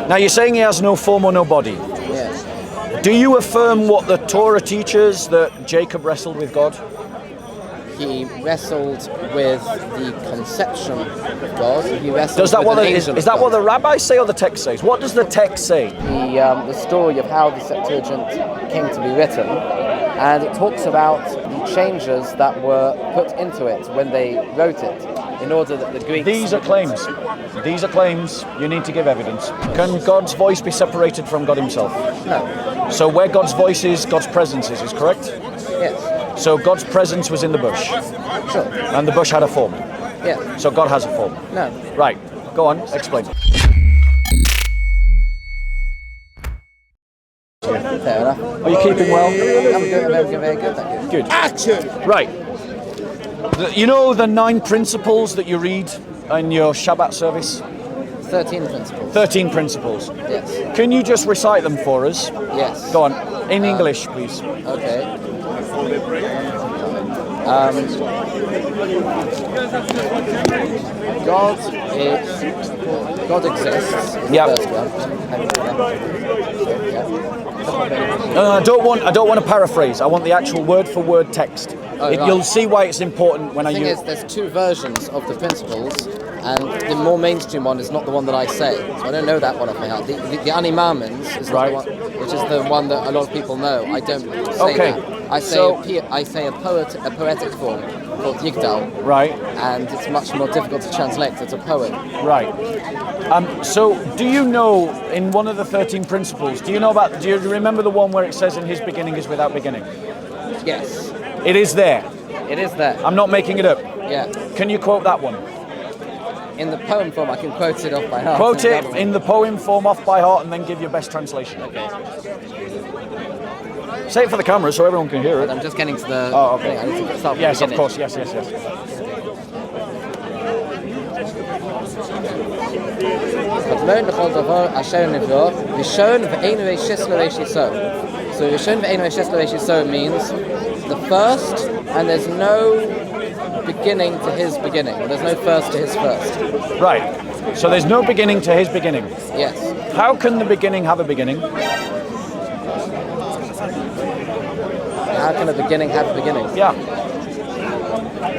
Now you're saying he has no form or no body. Yes. Do you affirm what the Torah teaches, that Jacob wrestled with God? He wrestled with the conception of God. He wrestled Does that with what an the, angel is of that God. what the rabbis say or the text says? What does the text say? The story of how the Septuagint came to be written, and it talks about the changes that were put into it when they wrote it, in order that the Greeks... These are claims. These are claims. You need to give evidence. Can God's voice be separated from God himself? No. So where God's voice is, God's presence is correct? Yes. So God's presence was in the bush. Sure. And the bush had a form. Yes. So God has a form. No. Right. Go on. Explain. Fair enough. Are you keeping well? I'm very good, thank you. Good. Action! Right. You know the 9 principles that you read in your Shabbat service? 13 principles. 13 principles. Yes. Can you just recite them for us? Yes. Go on. In English, please. Okay. God exists. Yep. First one. I don't want to paraphrase. I want the actual word for word text. Right. You'll see why it's important when The I thing use. is, there's 2 versions of the principles, and the more mainstream one is not the one that I say. So I don't know that one off my heart. The Ani Maamins is Right. the one, which is the one that a lot of people know. I don't say Okay. that. I say a poetic form called Yigdal. Right. And it's much more difficult to translate. It's a poem. Right. So, do you know in one of the 13 principles? Do you remember the one where it says, "In His beginning is without beginning"? Yes. It is there. It is there. I'm not making it up. Yeah. Can you quote that one? In the poem form, I can quote it off by heart. Quote it in the poem form off by heart, and then give your best translation. Okay. Say it for the camera so everyone can hear it. I'm just getting to the... Oh, okay. I need to start from Yes, the of beginning. course. Yes. Admon l'chol davar asher nivro, Rishon ve'ein reishis l'reishiso. So Rishon ve'ein reishis l'reishiso means the first, and there's no beginning to his beginning. There's no first to his first. Right. So there's no beginning to his beginning. Yes. How can the beginning have a beginning? How can a beginning have a beginning? Yeah.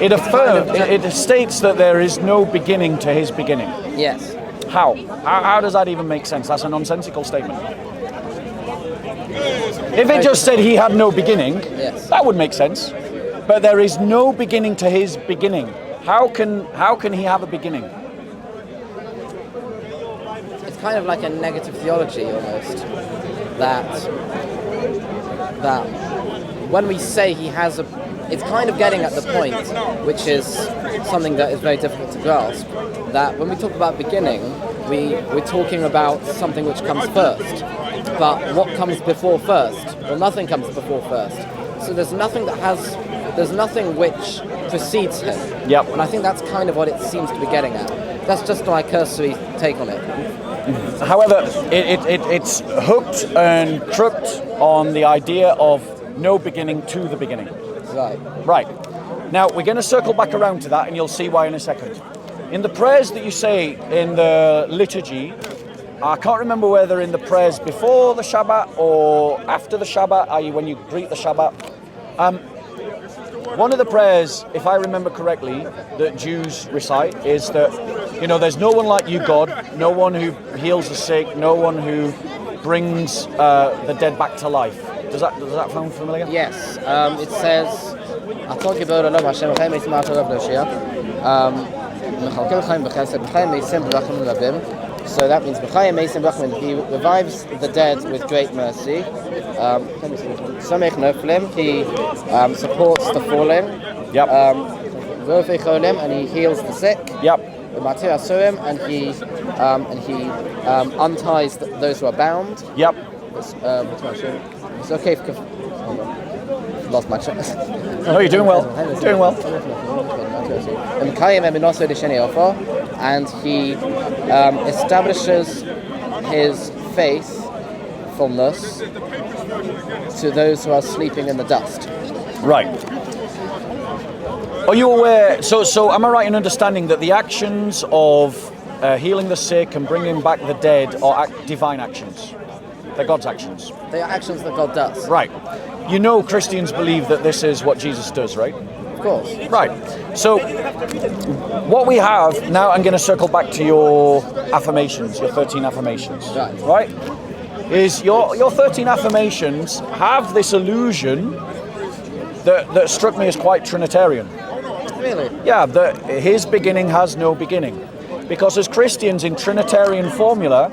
It states that there is no beginning to his beginning. Yes. How? How does that even make sense? That's a nonsensical statement. If it just said he had no beginning, Yes. that would make sense. But there is no beginning to his beginning. How can he have a beginning? It's kind of like a negative theology almost. That when we say he has a... It's kind of getting at the point, which is something that is very difficult to grasp, that when we talk about beginning, we're talking about something which comes first. But what comes before first? Well, nothing comes before first. So there's nothing which precedes him. Yep. And I think that's kind of what it seems to be getting at. That's just my cursory take on it. However, it's hooked and crooked on the idea of no beginning to the beginning. Right. Right. Now, we're going to circle back around to that, and you'll see why in a second. In the prayers that you say in the liturgy, I can't remember whether in the prayers before the Shabbat or after the Shabbat, i.e. when you greet the Shabbat. One of the prayers, if I remember correctly, that Jews recite is that, there's no one like you, God, no one who heals the sick, no one who brings the dead back to life. Does that sound familiar? Yes. It says, so that means he revives the dead with great mercy. He supports the fallen. Yep. And he heals the sick. Yep. And he unties those who are bound. Yep. It's okay if... Hold on. Lost my track. Oh, you're doing well. Doing well. And he establishes his faithfulness to those who are sleeping in the dust. Right. Are you aware? So am I right in understanding that the actions of healing the sick and bringing back the dead are divine actions. They're God's actions. They are actions that God does. Right. You know Christians believe that this is what Jesus does, right? Of course. Right. So what we have, now I'm going to circle back to your affirmations, your 13 affirmations. Right? Is your 13 affirmations have this illusion that struck me as quite Trinitarian. Really? Yeah, that his beginning has no beginning. Because as Christians in Trinitarian formula,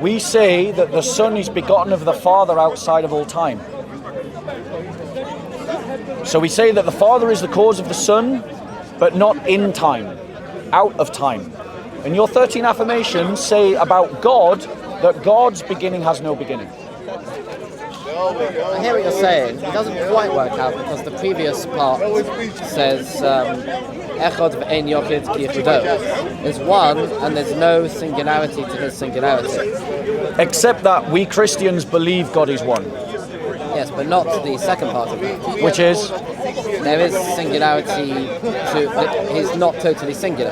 we say that the Son is begotten of the Father outside of all time. So we say that the Father is the cause of the Son, but not in time, out of time. And your 13 affirmations say about God that God's beginning has no beginning. I hear what you're saying. It doesn't quite work out because the previous part says Echad v'ein yochid ki yichudo. There's one and there's no singularity to his singularity. Except that we Christians believe God is one. Yes, but not the second part of it. Which is? There is singularity to... He's not totally singular,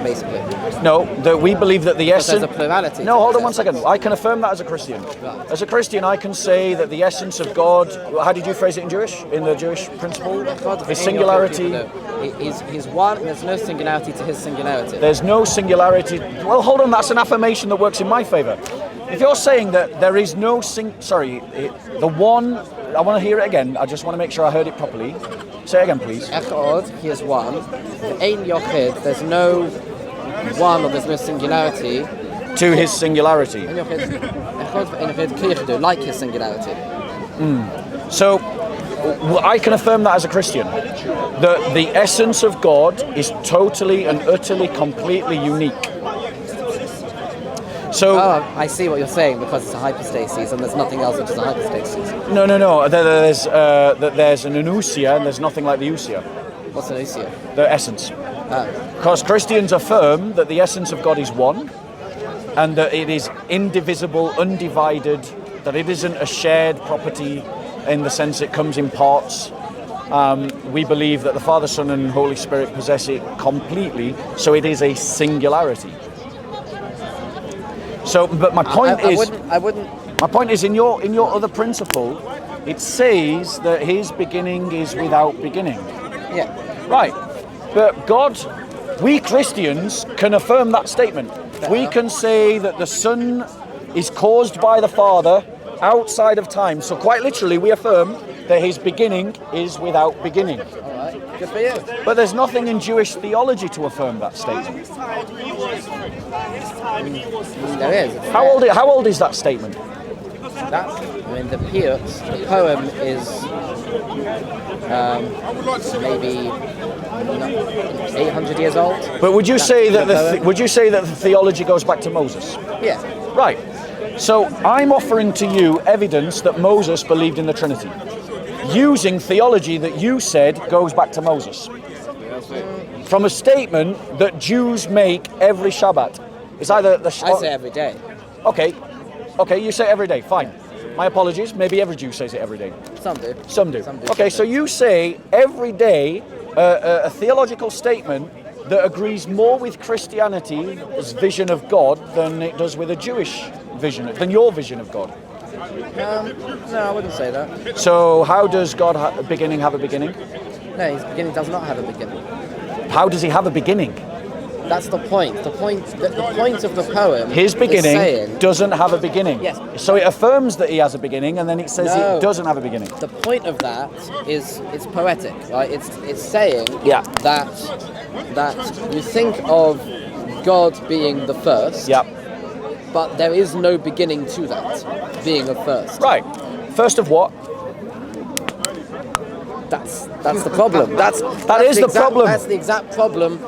basically. No, that we believe that the essence... There's a plurality. No, hold on one second. I can affirm that as a Christian. Right. As a Christian, I can say that the essence of God... How did you phrase it in Jewish? In the Jewish principle? His singularity... He's one, there's no singularity to his singularity. There's no singularity... Well, hold on, that's an affirmation that works in my favour. If you're saying that there is no the one... I want to hear it again. I just want to make sure I heard it properly. Say it again, please. Echad, he is one. Ein yochid, there's no one or there's no singularity. To his singularity. Ein yochid, echad v'ein yochid ki yichudo, like his singularity. So, I can affirm that as a Christian. That the essence of God is totally and utterly, completely unique. So, I see what you're saying, because it's a hypostasis and there's nothing else which is a hypostasis. No. There's an anousia and there's nothing like the ousia. What's an ousia? The essence. Because Christians affirm that the essence of God is one, and that it is indivisible, undivided, that it isn't a shared property in the sense it comes in parts. We believe that the Father, Son, and Holy Spirit possess it completely, so it is a singularity. So, but my point I wouldn't. My point is, in your other principle, it says that his beginning is without beginning. Yeah. Right. But God, we Christians can affirm that statement. We can say that the Son is caused by the Father outside of time. So quite literally, we affirm that his beginning is without beginning. All right. Good for you. But there's nothing in Jewish theology to affirm that statement. There is. How old is that statement? The poem is maybe 800 years old. But would you say that the theology goes back to Moses? Yeah. Right. So I'm offering to you evidence that Moses believed in the Trinity, using theology that you said goes back to Moses, from a statement that Jews make every Shabbat. It's either the I say every day. Okay, you say every day. Fine. My apologies. Maybe every Jew says it every day. Some do. Okay, so you say every day a theological statement that agrees more with Christianity's vision of God than it does with a Jewish vision, than your vision of God. No, I wouldn't say that. So how does God have a beginning? No, his beginning does not have a beginning. How does he have a beginning? That's the point. The point of the poem. His beginning is saying, doesn't have a beginning. Yes. So it affirms that he has a beginning, and then it says it doesn't have a beginning. The point of that is it's poetic, right? It's saying that you think of God being the first. Yeah. But there is no beginning to that being a first. Right. First of what? That's the problem. That is the problem. That's the exact problem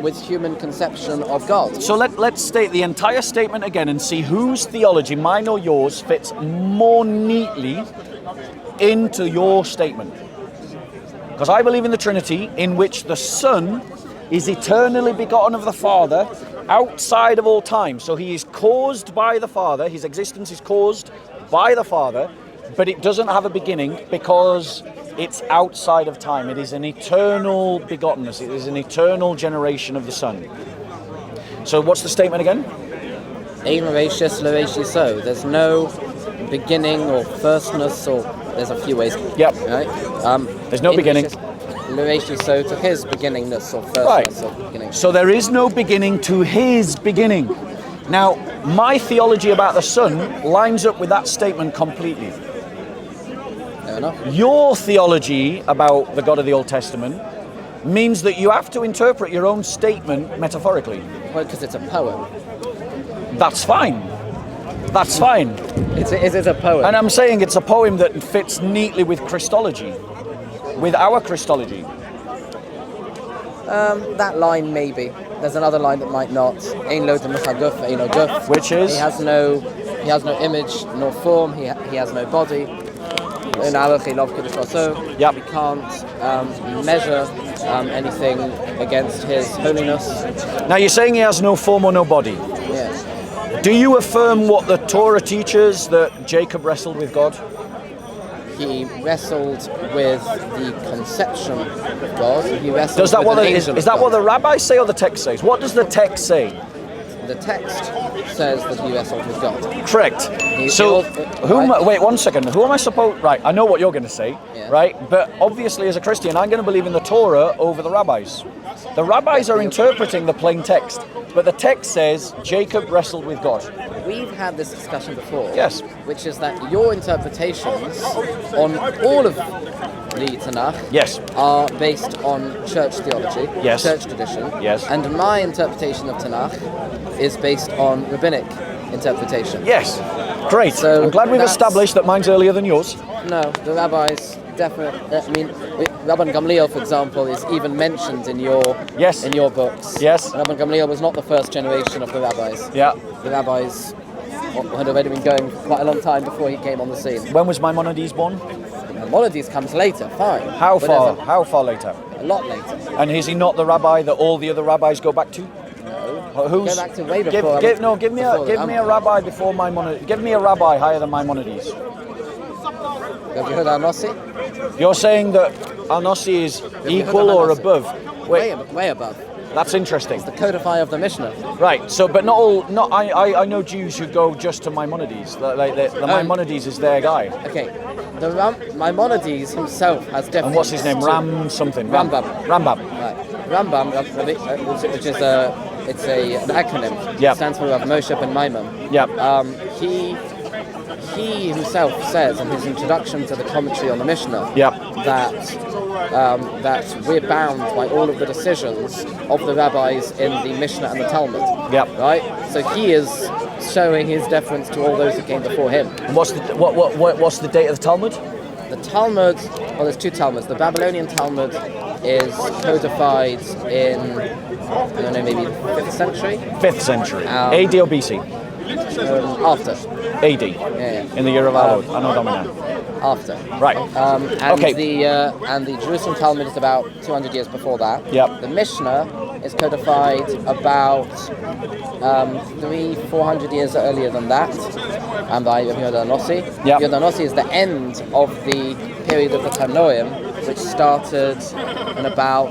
with human conception of God. So let's state the entire statement again and see whose theology, mine or yours, fits more neatly into your statement. Because I believe in the Trinity, in which the Son is eternally begotten of the Father outside of all time. So he is caused by the Father, his existence is caused by the Father, but it doesn't have a beginning because it's outside of time. It is an eternal begottenness. It is an eternal generation of the Son. So what's the statement again? Ein Rashis L'Rashis So. There's no beginning or firstness, or there's a few ways. Yep. Right? There's no beginning. L'Rashis So to his beginningness or firstness or beginning. So there is no beginning to his beginning. Now, my theology about the Son lines up with that statement completely. Fair enough. Your theology about the God of the Old Testament means that you have to interpret your own statement metaphorically. Well, because it's a poem. That's fine. That's fine. It's a poem. And I'm saying it's a poem that fits neatly with Christology, with our Christology. That line maybe. There's another line that might not. Ein lo demachaguf, ein lo guf. Which is? He has no image nor form. He has no body. In Arachi love so Yep. we can't measure anything against his holiness. Now you're saying he has no form or no body. Yes. Do you affirm what the Torah teaches, that Jacob wrestled with God? He wrestled with the conception of God. He wrestled Does that with what an the, angel is of that what God. the rabbis say or the text says? What does the text say? The text says that he wrestled with God. Correct. He So, right? wait 1 second. Who am I supposed? Right, I know what you're going to say, Yeah. right? But obviously, as a Christian, I'm going to believe in the Torah over the rabbis. The rabbis are interpreting the plain text, but the text says Jacob wrestled with God. We've had this discussion before. Yes. Which is that your interpretations on all of the Tanakh Yes. are based on church theology, Yes. church tradition. Yes. And my interpretation of Tanakh is based on rabbinic interpretation. Yes. Great. So I'm glad we've that's- established that mine's earlier than yours. No, the rabbis definitely. I mean, Rabban Gamliel, for example, is even mentioned in your Yes. in your books. Yes. Rabban Gamliel was not the first generation of the rabbis. Yeah. The rabbis had already been going quite a long time before he came on the scene. When was Maimonides born? Maimonides comes later, fine. How But far? there's How far later? A lot later. And is he not the rabbi that all the other rabbis go back to? No. Who's? Go back to way Give before. me before give me a rabbi before Maimonides. Give me a rabbi higher than Maimonides. Have you heard Al-Nossi? You're saying that Al-Nossi is you heard equal of or Al-Nossi? above? Wait, Way above. that's interesting. The codifier of the Mishnah. Right. So, but not all. Not I know Jews who go just to Maimonides. The Maimonides is their guy. Okay. Maimonides himself has different. And what's his name? Ram something. Rambam. Rambam. Right. Rambam, which is an acronym. Yeah. It stands for Rav Moshe ben Maimon. Yeah. He himself says in his introduction to the commentary on the Mishnah Yeah. that we're bound by all of the decisions of the rabbis in the Mishnah and the Talmud. Yeah. Right. So he is showing his deference to all those who came before him. And what's the date of the Talmud? The Talmud, well, there's two Talmuds. The Babylonian Talmud is codified in, I don't know, maybe 5th century? 5th century. AD or BC? After. AD. Yeah. In the year of our Lord, Anno Domini. After. Right. And Okay. the Jerusalem Talmud is about 200 years before that. Yep. The Mishnah is codified about 300-400 years earlier than that. And by Yehuda Nossi. Yep. Yehuda Nossi is the end of the period of the Tanoim, which started in about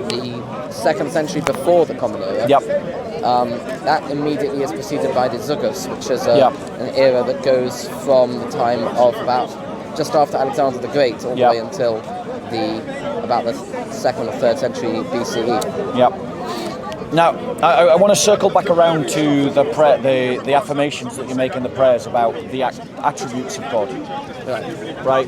the 2nd century before the Common Era. Yep. That immediately is preceded by the Zugus, which is Yep. an era that goes from the time of about just after Alexander the Great all the Yep. way until about the 2nd or 3rd century BCE. Yep. Now, I want to circle back around to the prayer, the affirmations that you make in the prayers about the attributes of God. Right.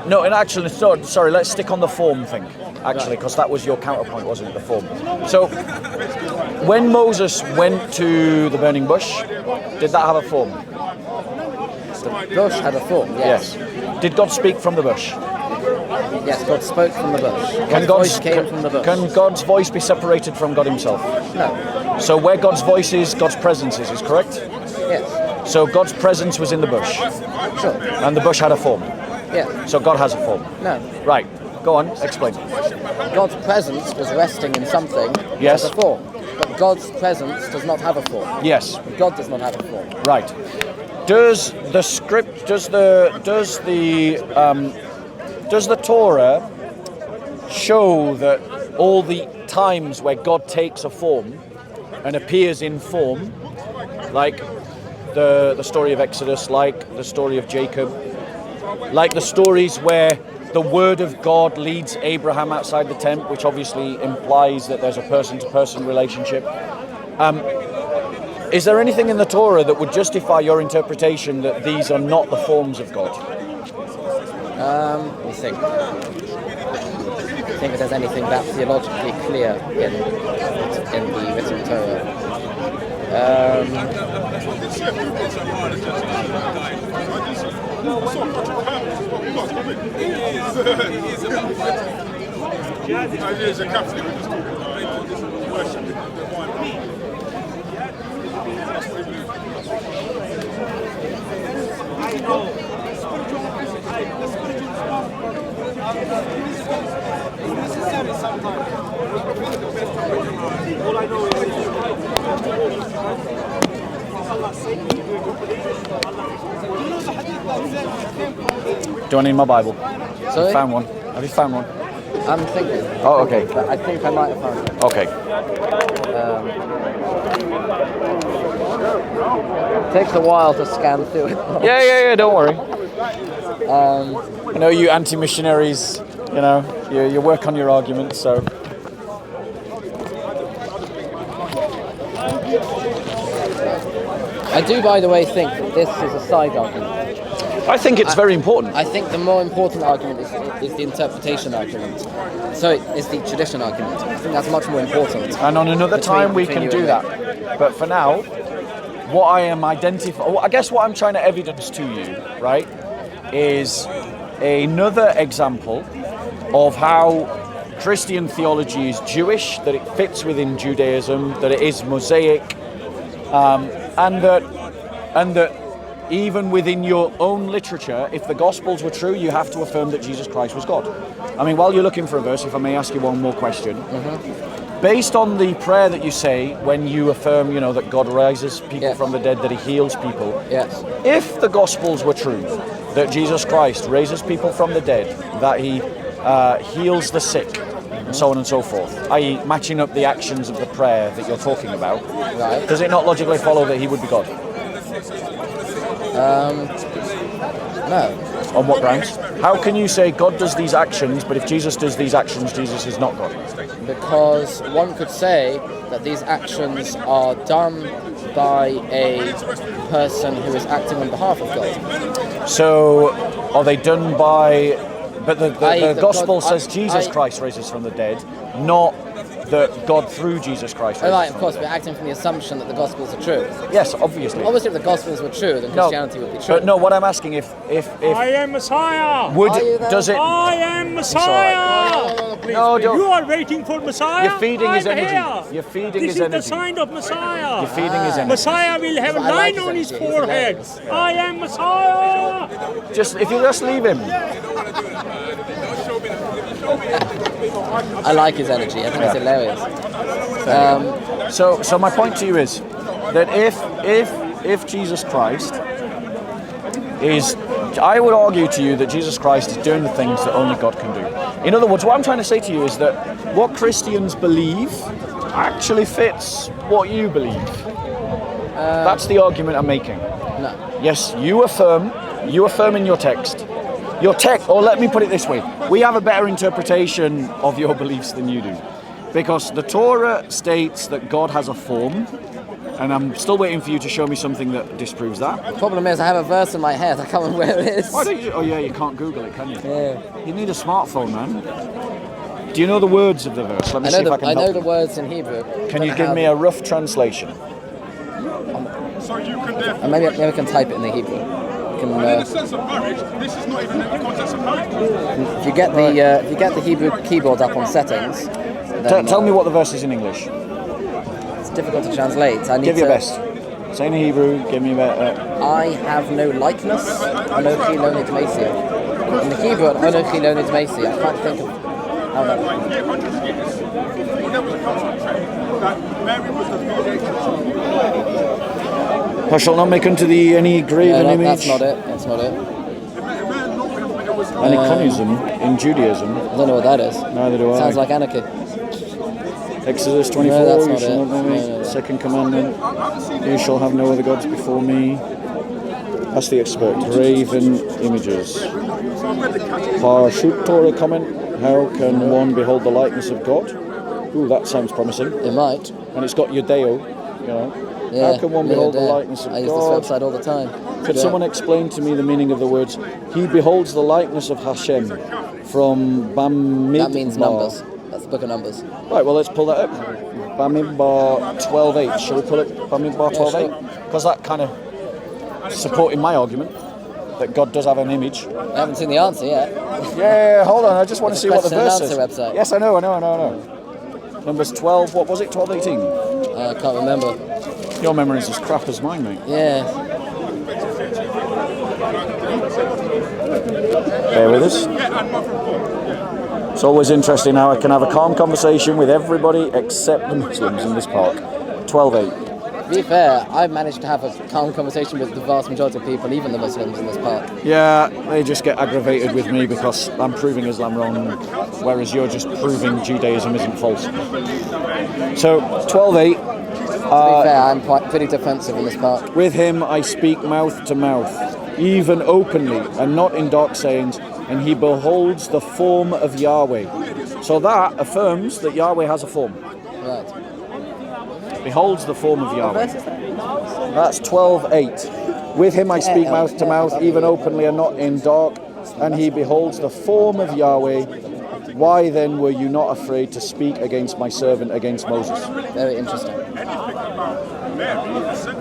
No, and actually, sorry, let's stick on the form thing, actually, because that was your counterpoint, wasn't it, the form? So, when Moses went to the burning bush, did that have a form? The bush had a form, yes. Did God speak from the bush? Yes, God spoke from the bush. Can God's voice came from the bush. Can God's voice be separated from God himself? No. So where God's voice is, God's presence is correct? Yes. So God's presence was in the bush, Sure. and the bush had a form. Yeah. So God has a form. No. Right. Go on, explain. God's presence was resting in something Yes. as a form. But God's presence does not have a form. Yes. God does not have a form. Right. does the Torah show that all the times where God takes a form and appears in form, like the story of Exodus, like the story of Jacob, like the stories where the word of God leads Abraham outside the tent, which obviously implies that there's a person-to-person relationship. Is there anything in the Torah that would justify your interpretation that these are not the forms of God? Let me think. I think if there's anything that theologically clear in the written Torah. Do I need my Bible? Sorry? You found one. Have you found one? I'm thinking. Oh, okay. But I think I might have found it. Okay. It takes a while to scan through it. Yeah, don't worry. Um, I know you anti-missionaries, you work on your arguments, so... I do, by the way, think that this is a side argument. I think it's very important. I think the more important argument is the interpretation argument. So it's the tradition argument. I think that's much more important. And on another time we can do that. But for now, what I am identifying... I guess what I'm trying to evidence to you, right, is another example of how Christian theology is Jewish, that it fits within Judaism, that it is Mosaic, and that even within your own literature, if the Gospels were true, you have to affirm that Jesus Christ was God. I mean, while you're looking for a verse, if I may ask you one more question. Mm-hmm. Based on the prayer that you say when you affirm, that God raises people from the dead, that he heals people. Yes. If the Gospels were true, that Jesus Christ raises people from the dead, that he heals the sick, and so on and so forth, i.e. matching up the actions of the prayer that you're talking about, right, does it not logically follow that he would be God? No. On what grounds? How can you say God does these actions, but if Jesus does these actions, Jesus is not God? Because one could say that these actions are done by a person who is acting on behalf of God. So, are they done by... But the Gospel God, says Jesus Christ raises from the dead, not that God through Jesus Christ raises right, of from course, the we're dead. acting from the assumption that the Gospels are true. Yes, obviously. Obviously, if the Gospels were true, then Christianity would be true. But no, what I'm asking, if I am Messiah. Does it? I am Messiah. No, don't. You are waiting for Messiah. You're feeding his I'm energy. Here. You're feeding this his energy. This is the sign of Messiah. You're feeding his energy. Messiah will have a line on his forehead. I am Messiah. If you just leave him. I like his energy. I think it's hilarious. So my point to you is that if Jesus Christ is, I would argue to you that Jesus Christ is doing the things that only God can do. In other words, what I'm trying to say to you is that what Christians believe actually fits what you believe. That's the argument I'm making. No. Yes, you affirm in your text. Or let me put it this way, we have a better interpretation of your beliefs than you do. Because the Torah states that God has a form, and I'm still waiting for you to show me something that disproves that. The problem is I have a verse in my head, I can't remember where it is. Why don't you? Oh yeah, you can't Google it, can you? Yeah. You need a smartphone, man. Do you know the words of the verse? Let me see if I can help I know you. the words in Hebrew. Can you give me a rough translation? Maybe I can type it in the Hebrew. In the sense of marriage, this is not even in the context of marriage. If you get the Hebrew keyboard up on settings, then, Tell me what the verse is in English. It's difficult to translate. Give your best. Say in Hebrew, give me a bit. I have no likeness. Anochi lo nidmesi. In the Hebrew, Anochi lo nidmesi. I can't think of how that. Like 800 years, when there was a council that Mary was the mediator. Thou shalt not make unto thee any graven image. That's not it. That's not it. Aniconism in Judaism. I don't know what that is. Neither do I. Sounds like anarchy. Exodus 24, No, that's you not shall it. not make No. second commandment. You shall have no other gods before me. That's the expert. Graven images. Parshut Torah comment. How can one behold the likeness of God? Ooh, that sounds promising. It might. And it's got Judeo, you know. Yeah, How can one behold the likeness of I use God? this website all the time. Could someone explain to me the meaning of the words, he beholds the likeness of Hashem from Bamidbar? That means numbers. That's the book of Numbers. Right, well, let's pull that up. Bamidbar 12.8. Shall we pull up Bamidbar 12.8? Because that kind of supporting my argument that God does have an image. I haven't seen the answer yet. Yeah, hold on. I just want to see what the verse Question is. and answer website. Yes, I know. Numbers 12, what was it? 12.18? I can't remember. Your memory is as crap as mine, mate. Yeah. Bear with us. It's always interesting how I can have a calm conversation with everybody except the Muslims in this park. 12.8. To be fair, I've managed to have a calm conversation with the vast majority of people, even the Muslims in this park. Yeah, they just get aggravated with me because I'm proving Islam wrong, whereas you're just proving Judaism isn't false. So, 12.8. To be fair, I'm pretty defensive in this park. With him I speak mouth to mouth, even openly, and not in dark sayings, and he beholds the form of Yahweh. So that affirms that Yahweh has a form. Right. Beholds the form of What Yahweh. verse is that? That's 12.8. With him I speak mouth to mouth, even openly and not in dark, and he beholds the form of Yahweh. Why then were you not afraid to speak against my servant, against Moses? Very interesting.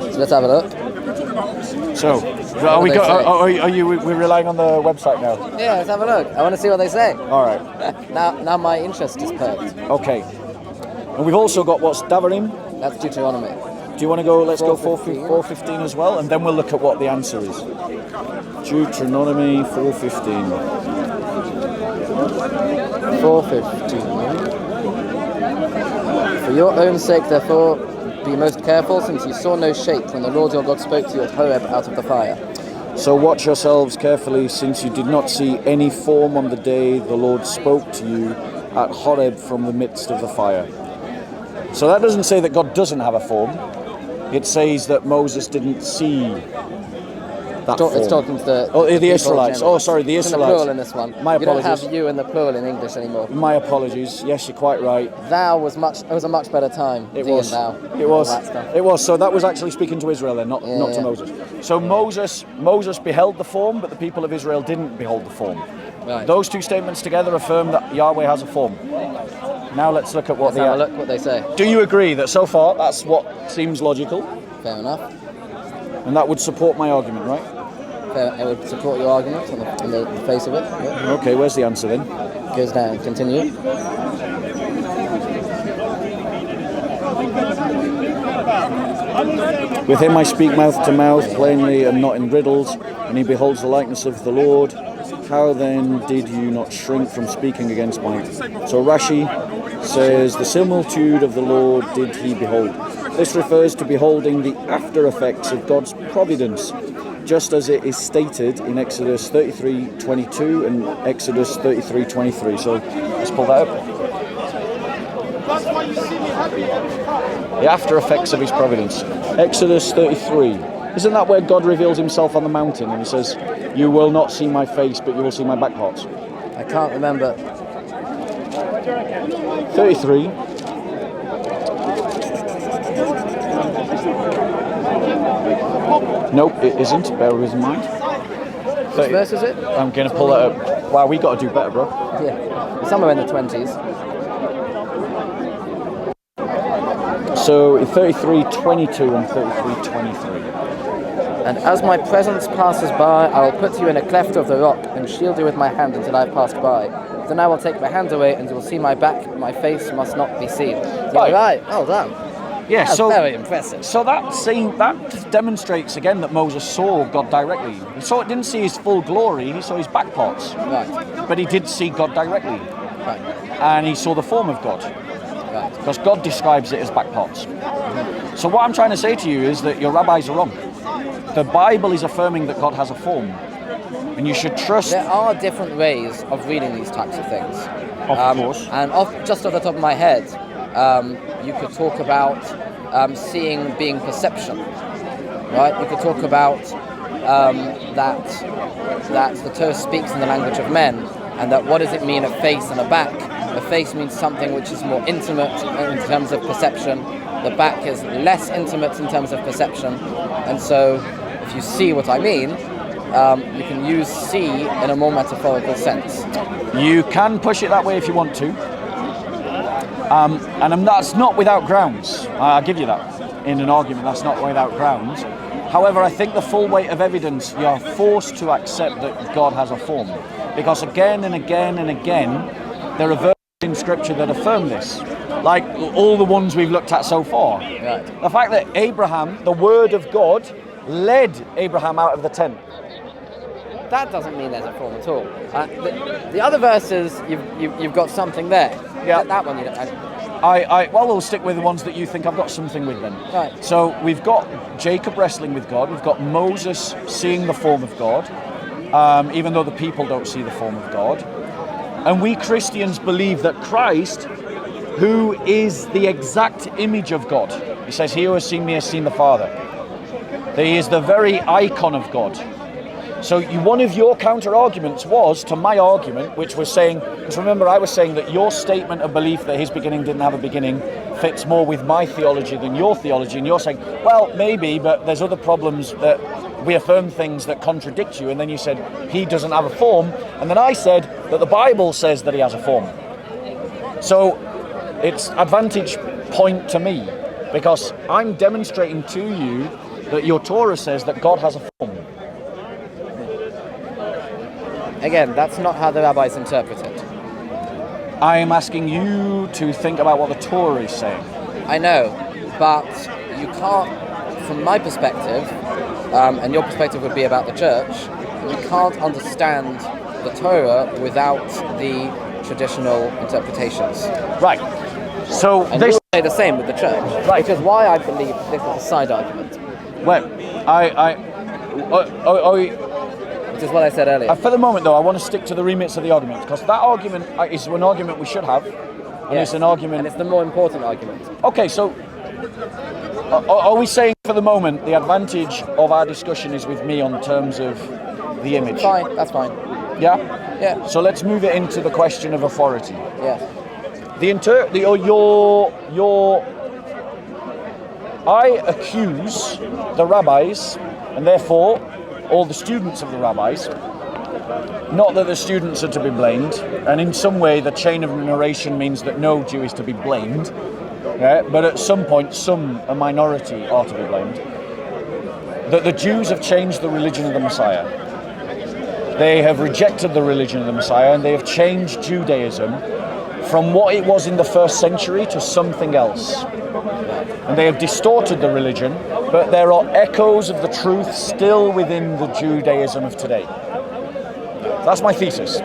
So let's have a look. So, we're relying on the website now? Yeah, let's have a look. I want to see what they say. All right. Now my interest is perked. Okay. And we've also got what's Davarim. That's Deuteronomy. Do you want to go, let's go 4:15. 4:15 as well, and then we'll look at what the answer is. Deuteronomy 4:15. 4:15. For your own sake, therefore, be most careful, since you saw no shape when the Lord your God spoke to you at Horeb out of the fire. So watch yourselves carefully, since you did not see any form on the day the Lord spoke to you at Horeb from the midst of the fire. So that doesn't say that God doesn't have a form. It says that Moses didn't see that form. It's talking to the the Israelites. generally. Oh, sorry, the It's in the Israelites. plural in this one. My You don't apologies. have you in the plural in English anymore. My apologies. Yes, you're quite right. Thou was a much better time. It Thee was. and thou. It was. All that stuff. It was. So that was actually speaking to Israel then, not to Yeah. Moses. So Moses beheld the form, but the people of Israel didn't behold the form. Right. Those two statements together affirm that Yahweh has a form. Now let's look at what Let's have a look what they say. Do you agree that so far that's what seems logical, Fair enough. and that would support my argument, right? It would support your argument on the face of it. Yeah. Okay, where's the answer then? Goes down. Continue. With him I speak mouth to mouth, plainly and not in riddles, and he beholds the likeness of the Lord. How then did you not shrink from speaking against my... So Rashi says, the similitude of the Lord did he behold. This refers to beholding the after effects of God's providence, just as it is stated in Exodus 33:22 and Exodus 33:23. So let's pull that up. The after effects of his providence. Exodus 33. Isn't that where God reveals himself on the mountain and he says, you will not see my face, but you will see my back parts? I can't remember. 33. Nope, it isn't. Bear with me. Which verse is it? I'm going to pull that up. Wow, we got to do better, bro. Yeah. Somewhere in the 20s. So 33:22 and 33:23. And as my presence passes by, I will put you in a cleft of the rock and shield you with my hand until I have passed by. Then I will take my hand away and you will see my back, my face must not be seen. Right. Right, well done. Yeah, That's so very impressive. So that demonstrates again that Moses saw God directly. He didn't see his full glory, he saw his back parts. Right, But he did see God directly. right, And he saw the form of God. right. Because God describes it as back parts. So what I'm trying to say to you is that your rabbis are wrong. the Bible is affirming that God has a form, and you should trust. There are different ways of reading these types of things. Of course. And just off the top of my head, you could talk about seeing being perception, right? You could talk about that the Torah speaks in the language of men, and that what does it mean, a face and a back? A face means something which is more intimate in terms of perception. The back is less intimate in terms of perception. And so, if you see what I mean, you can use see in a more metaphorical sense. You can push it that way if you want to. And that's not without grounds. I'll give you that. In an argument, that's not without grounds. However, I think the full weight of evidence, you're forced to accept that God has a form. Because again and again and again, there are verses in Scripture that affirm this. Like all the ones we've looked at so far. Right. The fact that Abraham, the Word of God, led Abraham out of the tent. That doesn't mean there's a form at all. The other verses, you've got something there. Yeah. That one you don't. Well, we'll stick with the ones that you think I've got something with then. Right. So we've got Jacob wrestling with God. We've got Moses seeing the form of God, even though the people don't see the form of God. And we Christians believe that Christ, who is the exact image of God, he says, "He who has seen me has seen the Father." That he is the very icon of God. So one of your counter-arguments was to my argument, which was saying, because remember I was saying that your statement of belief that his beginning didn't have a beginning fits more with my theology than your theology, and you're saying, well, maybe, but there's other problems that we affirm things that contradict you, and then you said he doesn't have a form, and then I said that the Bible says that he has a form. So it's advantage point to me, because I'm demonstrating to you that your Torah says that God has a form. Again, that's not how the rabbis interpret it. I'm asking you to think about what the Torah is saying. I know, but you can't, from my perspective, and your perspective would be about the church, you can't understand the Torah without the traditional interpretations. Right. So And this you say the same with the church. Right. Which is why I believe this is a side argument. well, Which is what I said earlier. for the moment though, I want to stick to the remits of the argument, because that argument is an argument we should have, and Yes. it's an argument. And it's the more important argument. Okay, so are we saying for the moment the advantage of our discussion is with me on terms of the image? Fine, that's fine. Yeah. Yeah. So let's move it into the question of authority. Yeah. I accuse the rabbis, and therefore all the students of the rabbis, not that the students are to be blamed, and in some way the chain of narration means that no Jew is to be blamed, yeah, but at some point a minority are to be blamed, that the Jews have changed the religion of the Messiah. They have rejected the religion of the Messiah, and they have changed Judaism from what it was in the first century to something else. And they have distorted the religion, but there are echoes of the truth still within the Judaism of today. That's my thesis.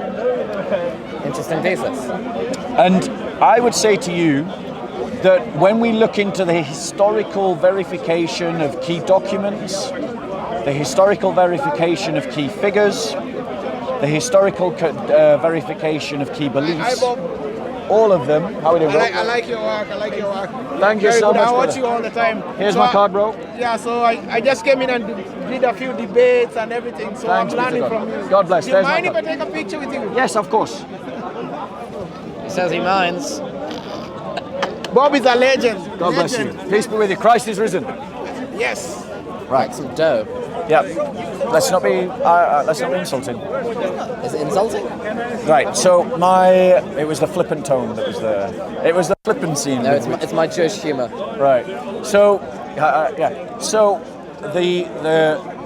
Interesting thesis. And I would say to you that when we look into the historical verification of key documents, the historical verification of key figures, the historical verification of key beliefs, all of them. How are we doing, bro? I like your work. Thank you Very so good. much, I watch brother. you all the time. Here's So my card, bro. Yeah, so I just came in and did a few debates and everything. So Thanks, I'm learning Mr. from God. you. God bless. Do you There's my mind if I card. take a picture with you? Yes, of course. He says he minds. Bob is a legend. God bless you. Legend. Peace be with you. Christ is risen. Yes. Right, some dough. Yeah. Let's not be insulting. Is it insulting? Right. So it was the flippant tone that was there. It was the flippancy. No, it's my Jewish humour. Right. So yeah. So the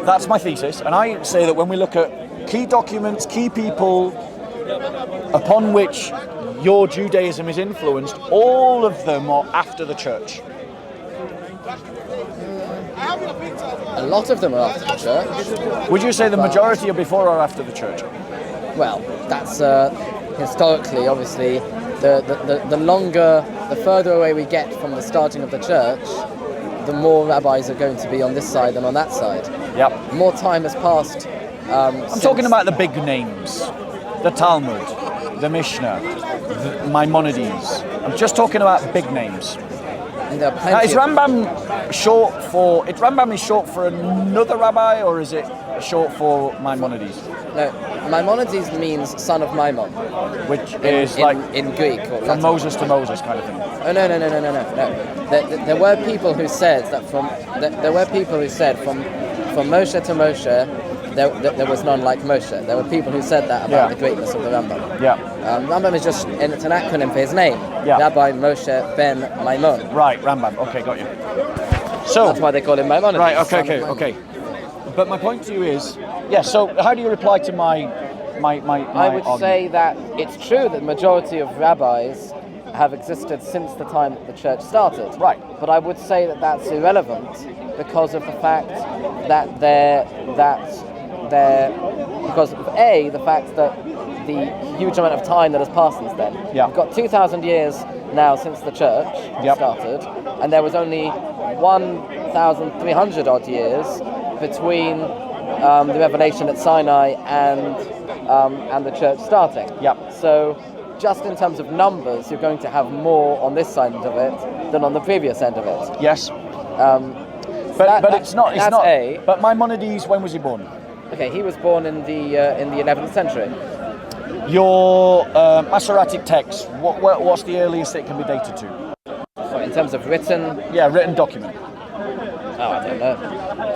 that's my thesis, and I say that when we look at key documents, key people upon which your Judaism is influenced, all of them are after the church. A lot of them are after the church. Would you say the majority are before or after the church? Well, that's historically, obviously, the further away we get from the starting of the church, the more rabbis are going to be on this side than on that side. Yep. More time has passed. I'm talking about the big names, the Talmud, the Mishnah, the Maimonides. I'm just talking about big names. Now, is Rambam short for? Is Rambam short for another rabbi, or is it short for Maimonides? No, Maimonides means son of Maimon, which is in Greek. Or from Moses to Moses kind of thing. Oh no. There were people who said that from Moshe to Moshe. There was none like Moshe. There were people who said that about the greatness of the Rambam. Yeah. Rambam is just, and it's an acronym for his name. Yeah. Rabbi Moshe ben Maimon. Right, Rambam. Okay, got you. So that's why they call him Maimonides. Right. Okay. But my point to you is, so how do you reply to my I would argument? say that it's true that the majority of rabbis have existed since the time that the church started. Right. But I would say that that's irrelevant because of the fact that because of the fact that the huge amount of time that has passed since then. Yeah. We've got 2,000 years now since the church started, and there was only 1,300 odd years between the revelation at Sinai and the church starting. Yep. So just in terms of numbers, you're going to have more on this side of it than on the previous end of it. Yes. But it's not. But Maimonides, when was he born? Okay, he was born in the 11th century. Your Masoretic text, what's the earliest it can be dated to? In terms of written? Yeah, written document. Oh, I don't know.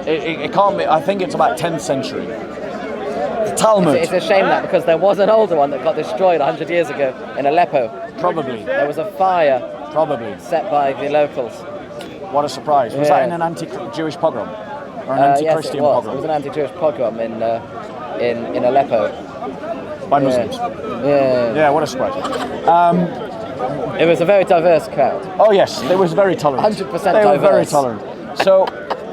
It can't be. I think it's about 10th century. The Talmud. It's a shame that because there was an older one that got destroyed 100 years ago in Aleppo. Probably. There was a fire. Probably. Set by the locals. What a surprise. Was that in an anti-Jewish pogrom? Or an anti-Christian pogrom? It was an anti-Jewish pogrom in Aleppo. By Muslims? Yeah, what a surprise. It was a very diverse crowd. Oh yes, they was very tolerant. 100% diverse. They were very tolerant. So,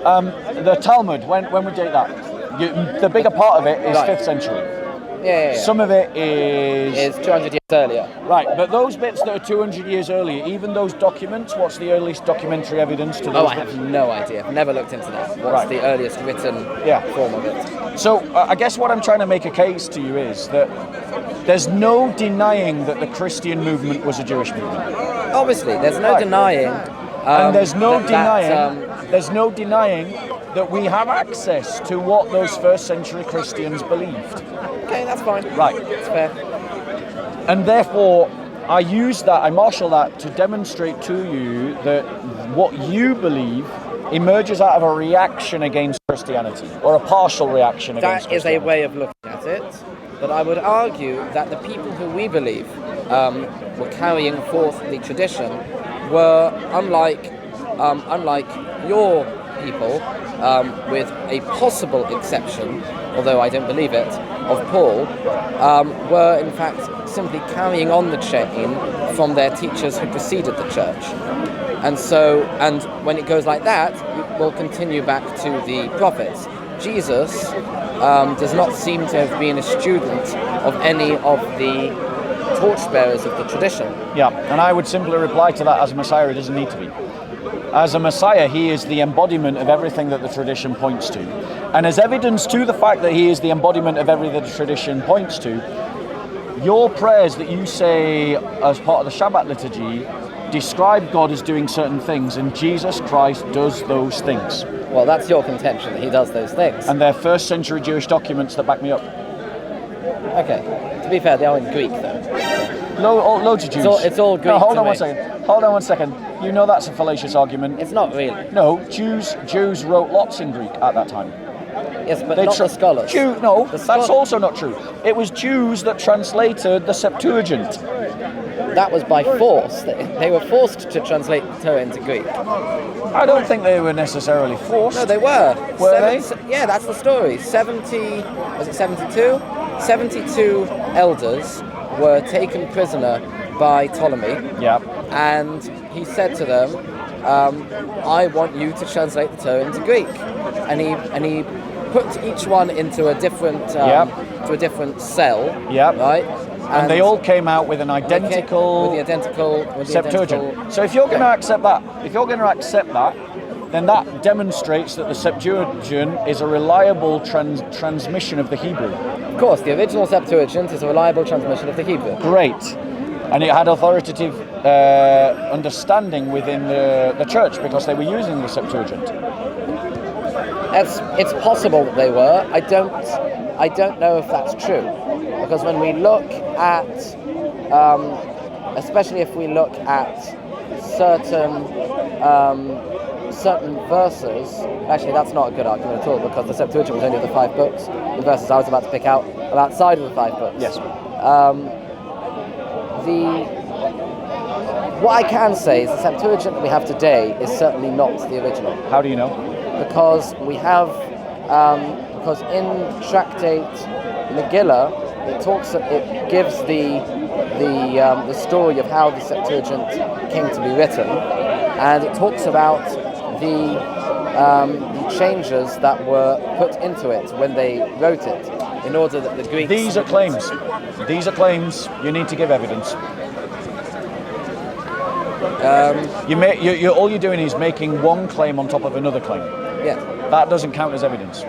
the Talmud, when we date that, the bigger part of it is 5th century. Yeah. Some of it is 200 years earlier. Right, but those bits that are 200 years earlier, even those documents, what's the earliest documentary evidence to those? Oh, I have no idea. I've never looked into that. What's the earliest written form of it? So I guess what I'm trying to make a case to you is that there's no denying that the Christian movement was a Jewish movement. Obviously, there's no denying. And there's no denying that we have access to what those first century Christians believed. Okay, that's fine. Right. That's fair. And therefore, I marshal that to demonstrate to you that what you believe emerges out of a reaction against Christianity, or a partial reaction against Christianity. That is a way of looking at it, but I would argue that the people who we believe were carrying forth the tradition were unlike your people, with a possible exception, although I don't believe it, of Paul, were in fact simply carrying on the chain from their teachers who preceded the church. And when it goes like that, it will continue back to the prophets. Jesus does not seem to have been a student of any of the torchbearers of the tradition. Yeah, and I would simply reply to that: as a Messiah, he doesn't need to be. As a Messiah, he is the embodiment of everything that the tradition points to. And as evidence to the fact that he is the embodiment of everything the tradition points to, your prayers that you say as part of the Shabbat liturgy describe God as doing certain things, and Jesus Christ does those things. Well, that's your contention, that he does those things. And they're first century Jewish documents that back me up. Okay. To be fair, they are in Greek, though. Loads of Jews. It's all Greek. No, hold on one second. You know that's a fallacious argument. It's not really. No, Jews wrote lots in Greek at that time. Yes, but not the scholars. That's also not true. It was Jews that translated the Septuagint. That was by force. They were forced to translate Torah into Greek. I don't think they were necessarily forced. No, they were. Were they? Yeah, that's the story. 72? 72 elders were taken prisoner by Ptolemy. Yeah. And he said to them, I want you to translate the Torah into Greek. And he put each one into a different cell. Yeah. Right? And they all came out with an identical with the identical Septuagint. So if you're going to accept that, then that demonstrates that the Septuagint is a reliable transmission of the Hebrew. Of course, the original Septuagint is a reliable transmission of the Hebrew. Great. And it had authoritative understanding within the church because they were using the Septuagint. It's possible that they were. I don't know if that's true, because when we look at, especially if we look at certain verses, actually that's not a good argument at all, because the Septuagint was only of the 5 books. The verses I was about to pick out are outside of the 5 books. Yes. What I can say is the Septuagint that we have today is certainly not the original. How do you know? Because we have, because in Tractate Megillah, it gives the story of how the Septuagint came to be written, and it talks about the changes that were put into it when they wrote it, in order that the Greeks... These are claims. These are claims. You need to give evidence. All you're doing is making one claim on top of another claim. Yeah. That doesn't count as evidence.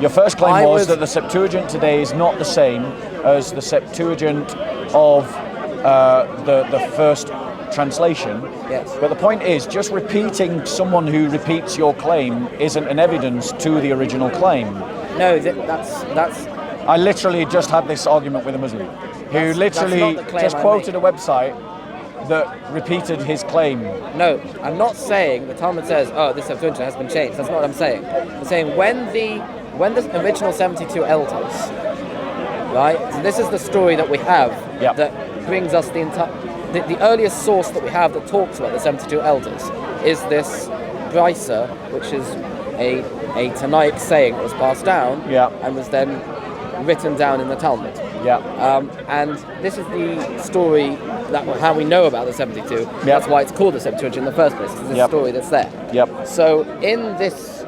Your first claim was that the Septuagint today is not the same as the Septuagint of the first translation. Yes. But the point is, just repeating someone who repeats your claim isn't an evidence to the original claim. No, that's. I literally just had this argument with a Muslim who literally just quoted a website that repeated his claim. No, I'm not saying the Talmud says, "Oh, this Septuagint has been changed." That's not what I'm saying. I'm saying when the original 72 elders, right? So this is the story that we have that brings us the earliest source that we have that talks about the 72 elders is this Brisa, which is a Tanaic saying that was passed down and was then written down in the Talmud. And this is the story how we know about the 72. That's why it's called the Septuagint in the first place, because it's a story that's there. So in this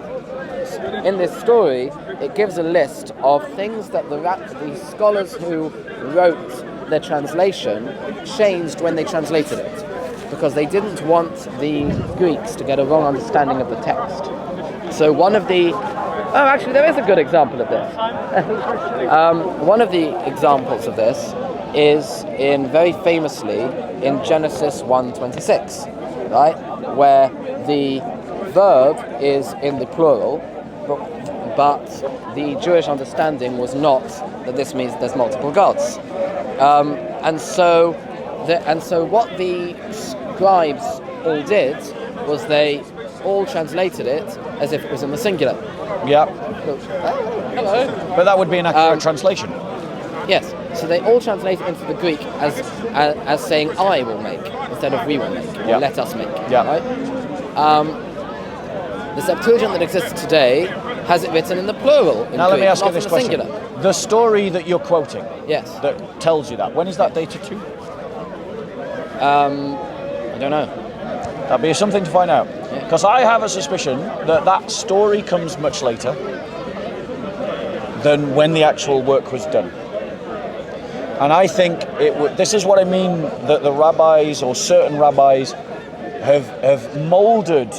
story, it gives a list of things that the scholars who wrote their translation changed when they translated it, because they didn't want the Greeks to get a wrong understanding of the text. So one of the... Oh, actually, there is a good example of this. One of the examples of this is very famously in Genesis 1:26, right, where the verb is in the plural, but the Jewish understanding was not that this means there's multiple gods, and so what the scribes all did was they all translated it as if it was in the singular. Hello. But that would be an accurate translation. Yes. So they all translate it into the Greek as saying "I will make" instead of "we will make" or "let us make." Right. The Septuagint that exists today has it written in the plural. Now let me ask you this question: singular. The story that you're quoting, that tells you that. When is that dated to? I don't know. That'd be something to find out. Because I have a suspicion that story comes much later than when the actual work was done. And I think this is what I mean, that the rabbis or certain rabbis have molded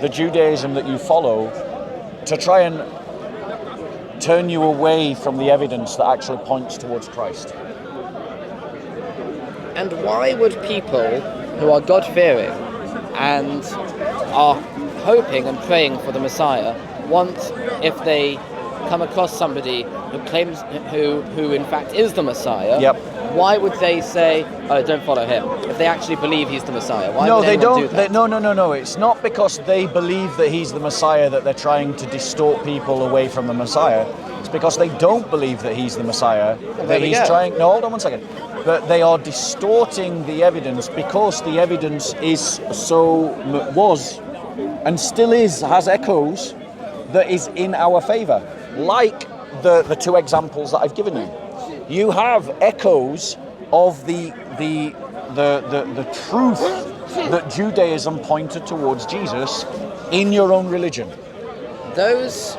the Judaism that you follow to try and turn you away from the evidence that actually points towards Christ. And why would people who are God-fearing and are hoping and praying for the Messiah want, if they come across somebody who claims who in fact is the Messiah, why would they say, "Oh, don't follow him"? If they actually believe he's the Messiah, why would they don't do that? No. It's not because they believe that he's the Messiah that they're trying to distort people away from the Messiah. It's because they don't believe that he's the Messiah. No, hold on one second. But they are distorting the evidence because the evidence was and still has echoes that is in our favor. Like the two examples that I've given you. You have echoes of the truth that Judaism pointed towards Jesus in your own religion. Those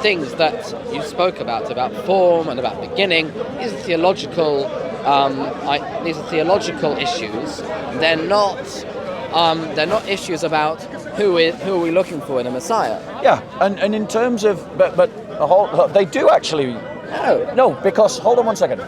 things that you spoke about form and about beginning, these are theological issues. They're not they're not issues about who are we looking for in a Messiah. Yeah, and in terms of, but they do actually. No, because hold on one second.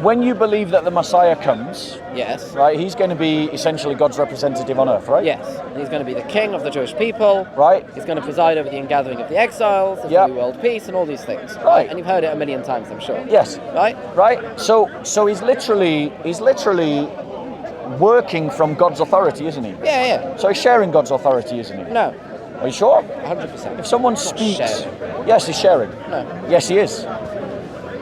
When you believe that the Messiah comes, Yes. right, he's going to be essentially God's representative on earth, right? Yes. He's going to be the king of the Jewish people. Right. He's going to preside over the ingathering of the exiles, the Yep. new world peace, and all these things. Right. And you've heard it a million times, I'm sure. Yes. Right? Right. So he's literally working from God's authority, isn't he? Yeah, yeah. So he's sharing God's authority, isn't he? No. Are you sure? 100%. If someone Not speaks, sharing. yes, he's sharing. No. Yes, he is.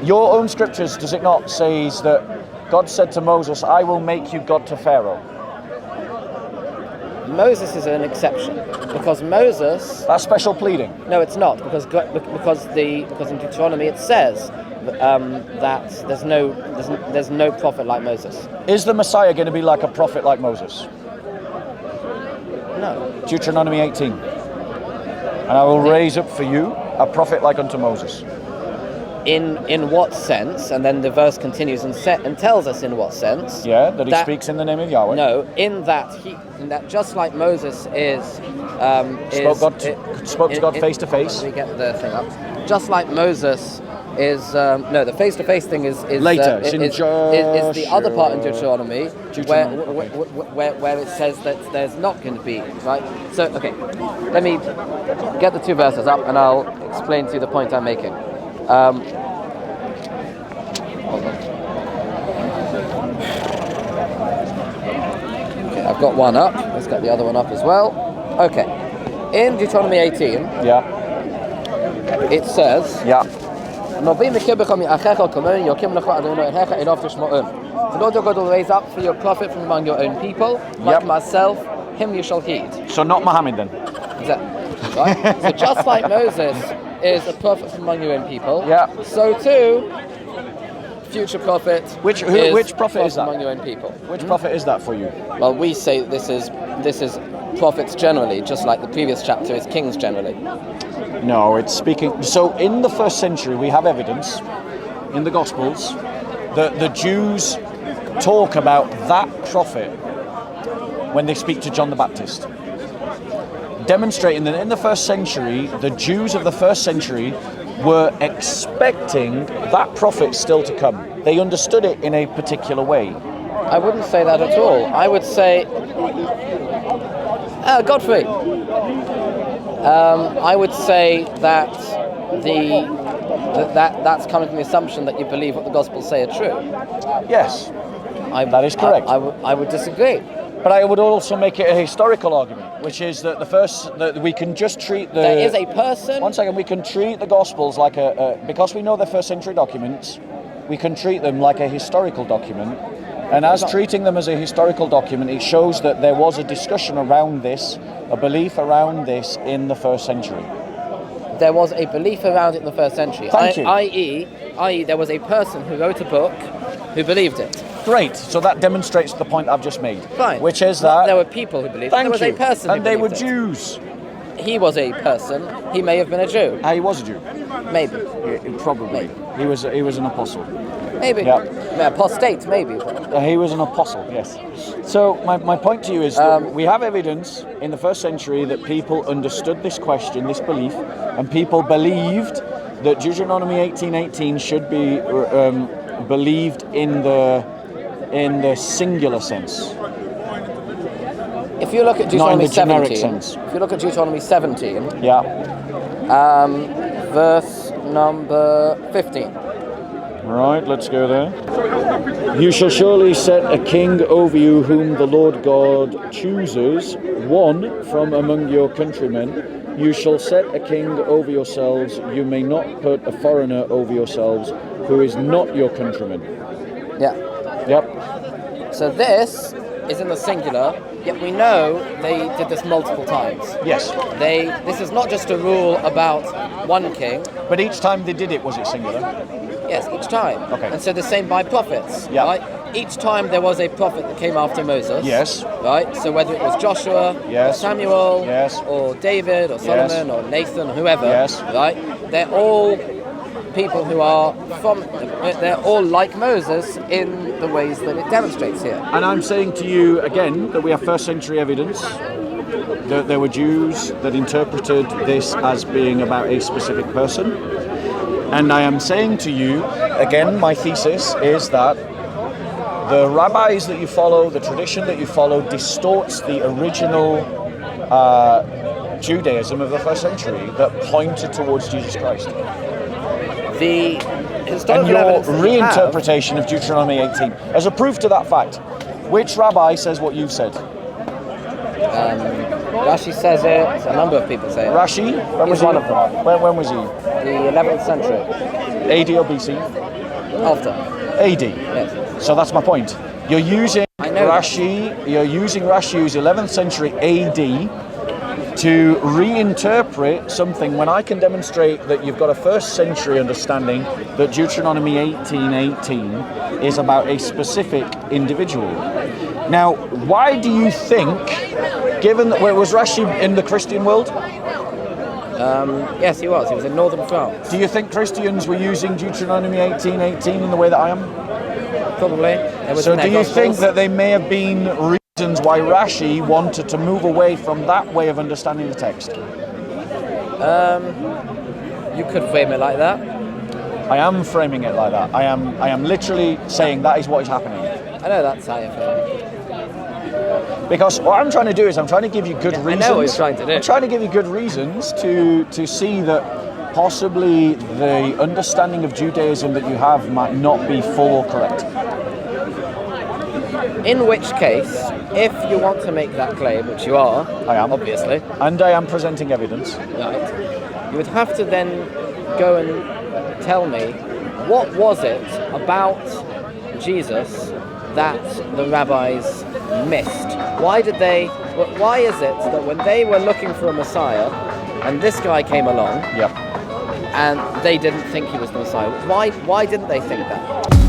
Your own scriptures, does it not, says that God said to Moses, "I will make you God to Pharaoh." Moses is an exception because Moses. That's special pleading. No, it's not because in Deuteronomy it says that there's no prophet like Moses. Is the Messiah going to be like a prophet like Moses? No. Deuteronomy 18. And I will raise up for you a prophet like unto Moses. In what sense? And then the verse continues and tells us in what sense. Yeah, that he speaks in the name of Yahweh. No, in that just like Moses spoke to God face to face. Let me get the thing up. Just like Moses is the face to face thing is later. Is the other part in Deuteronomy where it says that there's not going to be, right. So okay, let me get the two verses up and I'll explain to you the point I'm making. Hold on. Okay, I've got one up. Let's get the other one up as well. Okay. In Deuteronomy 18, it says, the Lord your God will raise up for your prophet from among your own people, like myself, him you shall heed. So not Muhammad then. Exactly. Right? So just like Moses is a prophet from among your own people, so too future prophet. Which prophet is that? Among your own people. Which prophet is that for you? Well, we say this is prophets generally, just like the previous chapter is kings generally. No, it's speaking. So in the first century, we have evidence in the Gospels that the Jews talk about that prophet when they speak to John the Baptist, demonstrating that in the first century, the Jews of the first century were expecting that prophet still to come. They understood it in a particular way. I wouldn't say that at all. I would say, Godfrey. I would say that that's coming from the assumption that you believe what the Gospels say are true. Yes, that is correct. I would disagree. But I would also make it a historical argument, which is that that we can just treat There is a person. One second, we can treat the Gospels like because we know they're first century documents, we can treat them like a historical document. And as treating them as a historical document, it shows that there was a discussion around this, a belief around this in the first century. There was a belief around it in the first century. Thank you. I.e., there was a person who wrote a book who believed it. Great. So that demonstrates the point I've just made. Fine. Which is that there were people who believed it. There was a person who and they were believed it. Jews. He was a person. He may have been a Jew. He was a Jew. Maybe. Probably. He was an apostle. Maybe. Yeah. Apostate, maybe. He was an apostle, yes. So my point to you is that we have evidence in the first century that people understood this question, this belief, and people believed that Deuteronomy 18:18 should be believed in the singular sense. If you look at Deuteronomy not in the 17, generic sense. if you look at Deuteronomy 17, verse number 15. Right, let's go there. You shall surely set a king over you whom the Lord God chooses, one from among your countrymen. You shall set a king over yourselves. You may not put a foreigner over yourselves who is not your countryman. Yeah. Yep. So this is in the singular, yet we know they did this multiple times. Yes. This is not just a rule about one king. But each time they did it, was it singular? Yes, each time. Okay. And so the same by prophets. Yeah. Right? Each time there was a prophet that came after Moses. Yes. Right? So whether it was Joshua, yes. or Samuel, yes. or David, or Solomon, yes. or Nathan, or whoever, yes. right? They're all people who are they're all like Moses in the ways that it demonstrates here. And I'm saying to you again that we have first century evidence that there were Jews that interpreted this as being about a specific person. And I am saying to you, again, my thesis is that the rabbis that you follow, the tradition that you follow, distorts the original Judaism of the first century that pointed towards Jesus Christ. The And historical your evidence that we have- reinterpretation of Deuteronomy 18. As a proof to that fact, which rabbi says what you've said? Rashi says it. A number of people say it. Rashi? When was He's one he? of them. When was he? The 11th century. AD or BC? After. AD. Yes. So that's my point. You're using I know Rashi. You're using Rashi's 11th century AD to reinterpret something when I can demonstrate that you've got a first century understanding that Deuteronomy 18:18 is about a specific individual. Now, why do you think, given that was Rashi in the Christian world? Yes, he was. He was in northern France. Do you think Christians were using Deuteronomy 18:18 in the way that I am? Probably. It was So in do their you think Gospels. that they may have been reasons why Rashi wanted to move away from that way of understanding the text? You could frame it like that. I am framing it like that. I am literally saying that is what is happening. I know that's how you frame it. Because what I'm trying to do is I'm trying to give you good I reasons. know what you're trying to do. I'm trying to give you good reasons to see that possibly the understanding of Judaism that you have might not be full or correct. In which case, if you want to make that claim, which you are, I am. obviously, And I am presenting evidence. right, you would have to then go and tell me what was it about Jesus that the rabbis missed? Why is it that when they were looking for a Messiah and this guy came along Yep. and they didn't think he was the Messiah, why didn't they think that?